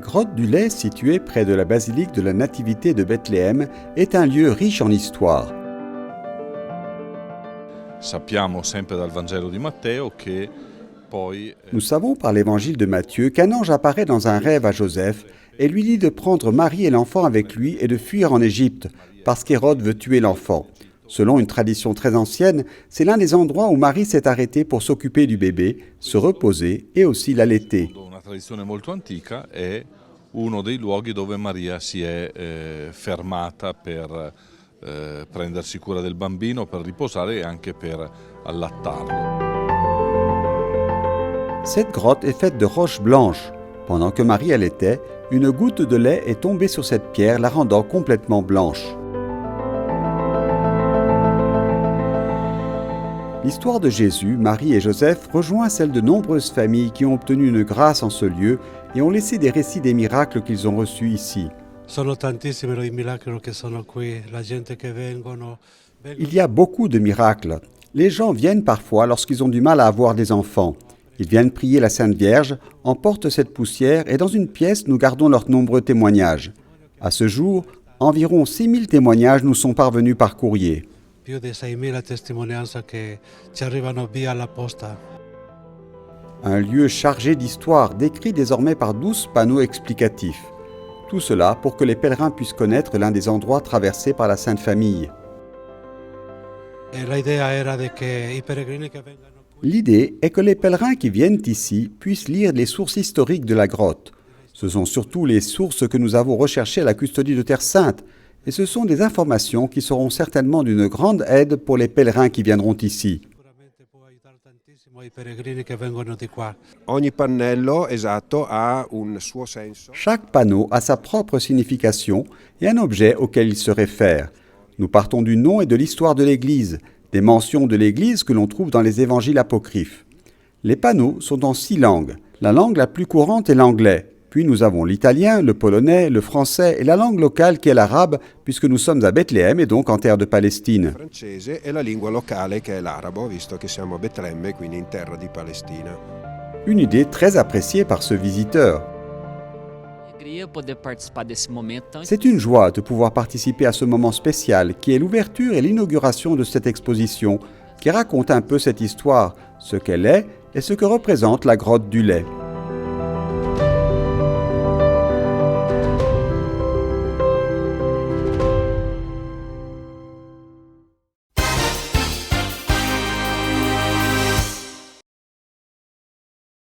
grotte du lait, située près de la basilique de la Nativité de Bethléem, est un lieu riche en histoire. Sappiamo sempre dal Vangelo di Matteo che poi Nous savons par l'évangile de Matthieu qu'un ange apparaît dans un rêve à Joseph et lui dit de prendre Marie et l'enfant avec lui et de fuir en Égypte, parce qu'Hérode veut tuer l'enfant. Selon une tradition très ancienne, c'est l'un des endroits où Marie s'est arrêtée pour s'occuper du bébé, se reposer et aussi l'allaiter. una tradizione molto antica è uno dei luoghi dove Maria si è fermata per prendersi cura del bambino, per riposare e anche per allattarlo. Cette grotte est faite de roches blanches. Pendant que Marie allaitait, une goutte de lait est tombée sur cette pierre, la rendant complètement blanche. L'histoire de Jésus, Marie et Joseph rejoint celle de nombreuses familles qui ont obtenu une grâce en ce lieu et ont laissé des récits des miracles qu'ils ont reçus ici. Il y a beaucoup de miracles. Les gens viennent parfois lorsqu'ils ont du mal à avoir des enfants. Ils viennent prier la Sainte Vierge, emportent cette poussière et dans une pièce, nous gardons leurs nombreux témoignages. À ce jour, environ 6000 témoignages nous sont parvenus par courrier. Più di 6.000 testimonianze che ci arrivano via alla posta. Un lieu chargé d'histoire, décrit désormais par 12 panneaux explicatifs. Tout cela pour que les pèlerins puissent connaître l'un des endroits traversés par la Sainte Famille. L'idée est que les pèlerins qui viennent ici puissent lire les sources historiques de la grotte. Ce sont surtout les sources que nous avons recherchées à la custodie de Terre Sainte, et ce sont des informations qui seront certainement d'une grande aide pour les pèlerins qui viendront ici. Ogni pannello, esatto, ha un suo senso. Chaque panneau a sa propre signification et un objet auquel il se réfère. Nous partons du nom et de l'histoire de l'Église, des mentions de l'Église que l'on trouve dans les évangiles apocryphes. Les panneaux sont en 6 langues. La langue la plus courante est l'anglais. Puis nous avons l'italien, le polonais, le français et la langue locale qui est l'arabe, puisque nous sommes à Bethléem et donc en terre de Palestine. Francese e la lingua locale che è l'arabo, visto che siamo a Betlemme, quindi in terra di Palestina. Une idée très appréciée par ce visiteur. C'est une joie de pouvoir participer à ce moment spécial qui est l'ouverture et l'inauguration de cette exposition qui raconte un peu cette histoire, ce qu'elle est et ce que représente la grotte du lait.